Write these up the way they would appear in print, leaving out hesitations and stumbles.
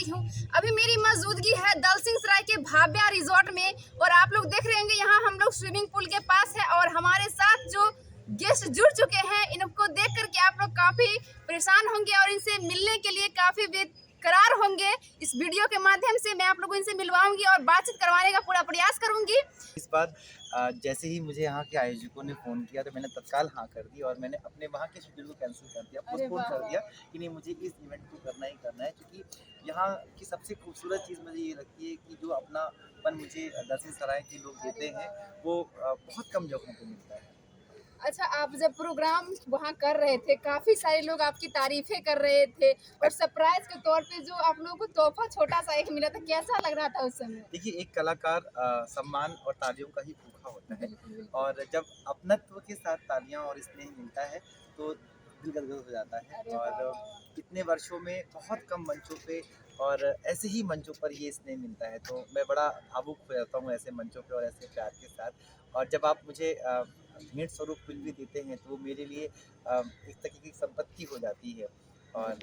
रही हूँ। अभी मेरी मौजूदगी है दलसिंह सराय के भाव्या रिजॉर्ट में और आप लोग देख रहे होंगे यहाँ हम लोग स्विमिंग पूल के पास है और हमारे साथ जो गेस्ट जुड़ चुके हैं इनको देख करके आप लोग काफ़ी परेशान होंगे और इनसे मिलने के लिए काफ़ी बेकरार होंगे। इस वीडियो के माध्यम से मैं आप लोगों इनसे मिलवाऊंगी और बातचीत करवाने का पूरा प्रयास करूंगी। इस बार जैसे ही मुझे यहाँ के आयोजकों ने फ़ोन किया तो मैंने तत्काल हाँ कर दी और मैंने अपने वहाँ के शेड्यूल को कैंसिल कर दिया, पोस्टपोन कर दिया कि नहीं मुझे इस इवेंट को करना ही करना है, क्योंकि यहाँ की सबसे खूबसूरत चीज़ मुझे ये लगती है कि जो अपनापन मुझे दलसिंह सराय के लोग देते हैं वो बहुत कम जगहों पे मिलता है। अच्छा, आप जब प्रोग्राम वहाँ कर रहे थे काफ़ी सारे लोग आपकी तारीफ़ें कर रहे थे और सरप्राइज़ के तौर पे जो आप लोगों को तोहफ़ा छोटा-सा एक मिला था, कैसा लग रहा था उस समय? देखिए, एक कलाकार सम्मान और तालियों का ही भूखा होता है और जब अपनत्व के साथ तालियाँ और स्नेह मिलता है तो दिल गदगद हो जाता है। और इतने वर्षों में बहुत कम मंचों पे और ऐसे ही मंचों पर ये स्नेह मिलता है तो मैं बड़ा भावुक हो जाता हूँ ऐसे मंचों पे और ऐसे प्यार के साथ। और जब आप मुझे भेंट स्वरूप कुछ भी देते हैं तो वो मेरे लिए एक तरीके की संपत्ति हो जाती है। और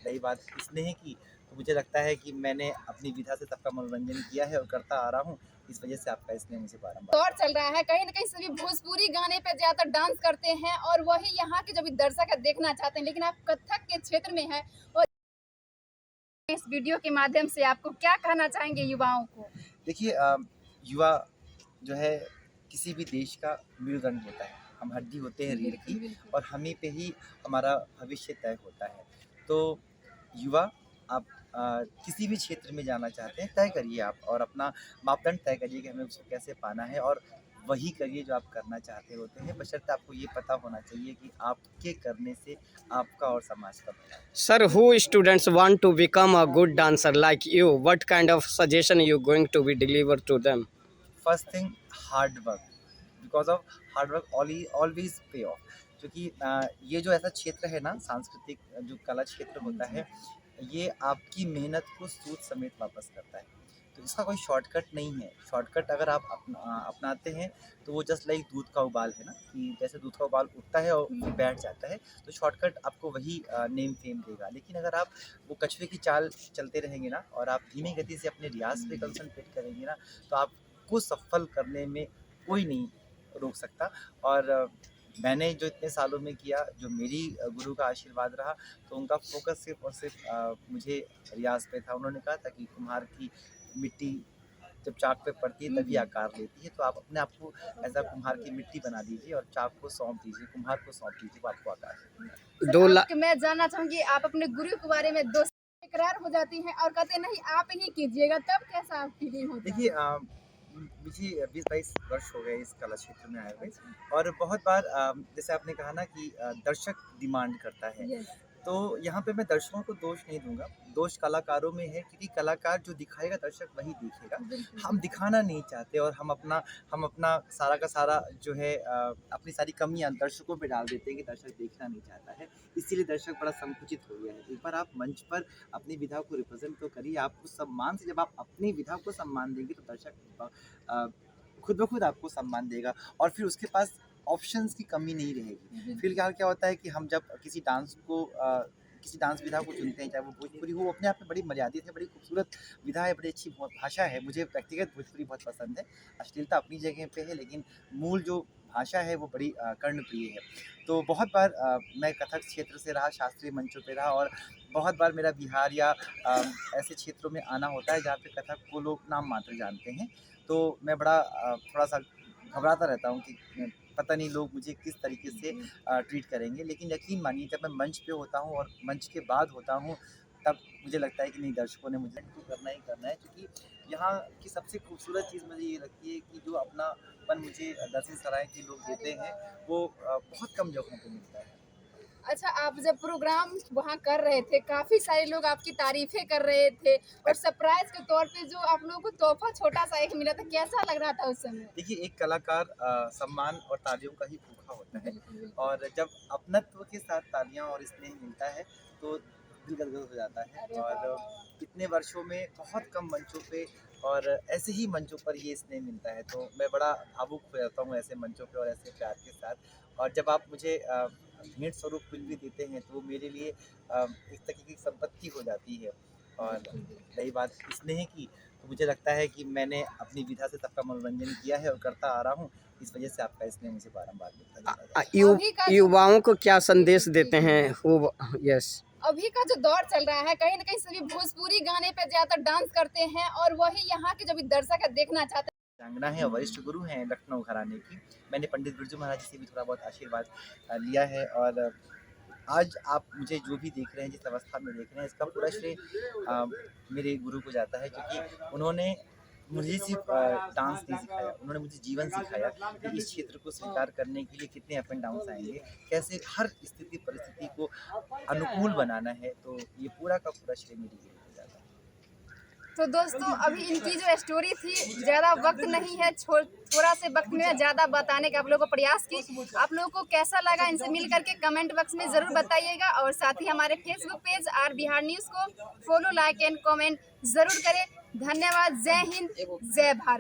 रही बात स्नेह की, तो मुझे लगता है कि मैंने अपनी विधा से सबका मनोरंजन किया है और करता आ रहा हूँ, इस वजह से आपका स्नेह मुझे बारंबार। दौर चल रहा है, कहीं न कहीं सभी भोजपुरी गाने पे ज़्यादातर डांस करते हैं और वही यहाँ के जो भी दर्शक है देखना चाहते हैं, लेकिन आप कथक के क्षेत्र में हैं और इस वीडियो के माध्यम से आपको क्या कहना चाहेंगे युवाओं को? देखिए युवा जो है किसी भी देश का मेरुदंड होता है, हम हड्डी होते हैं रीढ़ की और हमें पे ही हमारा भविष्य तय होता है। तो युवा आप किसी भी क्षेत्र में जाना चाहते हैं तय करिए आप और अपना मापदंड तय करिए कि हमें उसको कैसे पाना है और वही करिए जो आप करना चाहते होते हैं, बशर्ते आपको ये पता होना चाहिए कि आपके करने से आपका और समाज का भला है। Sir, who students want to become a good dancer like you? What kind of suggestion you going to be delivered to them? First thing hard work, because of hard work always पे of. क्योंकि ये जो ऐसा क्षेत्र है ना सांस्कृतिक जो कला क्षेत्र होता है ये आपकी मेहनत को सूद समेत वापस करता है। तो इसका कोई शॉर्टकट नहीं है। शॉर्टकट अगर आप अपनाते हैं तो वो जस्ट लाइक दूध का उबाल है ना, कि जैसे दूध का उबाल उठता है और फिर बैठ जाता है, तो शॉर्टकट आपको वही नेम फेम देगा। लेकिन अगर आप वो कछुए की चाल चलते रहेंगे ना और आप धीमी गति से अपने रियाज पे कंसंट्रेट करेंगे ना, तो आपको सफल करने में कोई नहीं रोक सकता। और मैंने जो इतने सालों में किया, जो मेरी गुरु का आशीर्वाद रहा, तो उनका फ़ोकस सिर्फ़ और सिर्फ़ मुझे रियाज़ पे था। उन्होंने कहा था कि कुम्हार की मिट्टी जब चाक पे पड़ती है तभी आकार लेती है, तो आप अपने आप को ऐसा कुम्हार की मिट्टी बना दीजिए और चाक को सौंप दीजिए, कुम्हार को सौंप दीजिए, वो आपको आकार देगा। दो ला मैं जानना चाहूँगी आप अपने गुरु के बारे में दोस्त बेकरार हो जाती हैं और कहते हैं नहीं आप ही कीजिएगा, तब कैसा फीलिंग होता है? देखिए मुझे 20-22 वर्ष हो गए इस कला क्षेत्र में आए हुए और बहुत बार जैसे आपने कहा ना कि दर्शक डिमांड करता है, यस। तो यहाँ पे मैं दर्शकों को दोष नहीं दूँगा, दोष कलाकारों में है, क्योंकि कलाकार जो दिखाएगा दर्शक वही देखेगा। हम दिखाना नहीं चाहते और हम अपना सारा का सारा जो है अपनी सारी कमियाँ दर्शकों पे डाल देते हैं कि दर्शक देखना नहीं चाहता है, इसीलिए दर्शक बड़ा संकुचित हो गया है। एक बार आप मंच पर अपनी विधा को रिप्रेज़ेंट तो करिए, आप उस सम्मान से जब आप अपनी विधा को सम्मान देंगे तो दर्शक खुद ब खुद आपको सम्मान देगा और फिर उसके पास ऑप्शंस की कमी नहीं रहेगी। फिलहाल क्या होता है कि हम जब किसी डांस विधा को चुनते हैं, चाहे वो भोजपुरी हो, अपने आप में बड़ी मर्यादित है, बड़ी खूबसूरत विधा है, बड़ी अच्छी भाषा है। मुझे व्यक्तिगत भोजपुरी बहुत पसंद है। अश्लीलता अपनी जगह पे है, लेकिन मूल जो भाषा है वो बड़ी कर्णप्रिय है। तो बहुत बार मैं कथक क्षेत्र से रहा, शास्त्रीय मंचों पे रहा और बहुत बार मेरा बिहार या ऐसे क्षेत्रों में आना होता है जहाँ पे कथक को लोग नाम मात्र जानते हैं। तो मैं बड़ा थोड़ा-सा घबराता रहता हूँ कि पता नहीं लोग मुझे किस तरीके से ट्रीट करेंगे। लेकिन यकीन मानिए जब मैं मंच पे होता हूँ और मंच के बाद होता हूँ, तब मुझे लगता है कि नहीं दर्शकों ने मुझे तो करना ही करना है, क्योंकि यहाँ की सबसे खूबसूरत चीज़ मुझे ये लगती है कि जो अपनापन मुझे दलसिंह सराय के लोग देते हैं वो बहुत कम जगहों पे मिलता है। अच्छा, आप जब प्रोग्राम वहाँ कर रहे थे काफ़ी सारे लोग आपकी तारीफ़ें कर रहे थे और सरप्राइज़ के तौर पे जो आप लोगों को तोहफ़ा छोटा-सा एक मिला था, कैसा लग रहा था उस समय? देखिए, एक कलाकार सम्मान और तालियों का ही भूखा होता है और जब अपनत्व के साथ तालियाँ और स्नेह मिलता है तो दिल गदगद हो जाता है। और इतने वर्षों में बहुत कम मंचों पे और ऐसे ही मंचों पर ये स्नेह मिलता है, तो मैं बड़ा भावुक हो जाता हूँ ऐसे मंचों पे और ऐसे प्यार के साथ। और जब आप मुझे भेंट स्वरूप कुछ भी देते हैं तो वो मेरे लिए एक तरीके की संपत्ति हो जाती है। और रही बात स्नेह की, तो मुझे लगता है कि मैंने अपनी विधा से सबका मनोरंजन किया है और करता आ रहा हूँ। इस वजह से आपका स्नेह मुझे बारंबार मिलता जा रहा है। अभी का जो- युवाओं को क्या संदेश देते हैं हो? यस, अभी का जो दौर चल रहा है, कहीं ना कहीं सभी भोजपुरी गाने पे ज्यादातर डांस करते हैं और वही यहाँ के जो भी दर्शक है देखना चाहते चांगना है और वरिष्ठ गुरु हैं लखनऊ घराने की। मैंने पंडित बिरजू महाराज जी से भी थोड़ा बहुत आशीर्वाद लिया है और आज आप मुझे जो भी देख रहे हैं, जिस अवस्था में देख रहे हैं, इसका पूरा श्रेय मेरे गुरु को जाता है, क्योंकि उन्होंने मुझे सिर्फ डांस नहीं सिखाया, उन्होंने मुझे जीवन सिखाया कि इस क्षेत्र को स्वीकार करने के लिए कितने अप एंड डाउन्स आएंगे, कैसे हर स्थिति परिस्थिति को अनुकूल बनाना है। तो ये पूरा का पूरा श्रेय मेरे गुरु को जाता है। तो दोस्तों अभी इनकी जो स्टोरी थी, ज़्यादा वक्त नहीं है, थोड़ा से वक्त में ज़्यादा बताने का आप लोगों को प्रयास की। आप लोगों को कैसा लगा इनसे मिल करके कमेंट बॉक्स में ज़रूर बताइएगा और साथ ही हमारे Facebook page R Bihar news को फॉलो, लाइक एंड कमेंट ज़रूर करें। धन्यवाद। जय हिंद, जय भारत।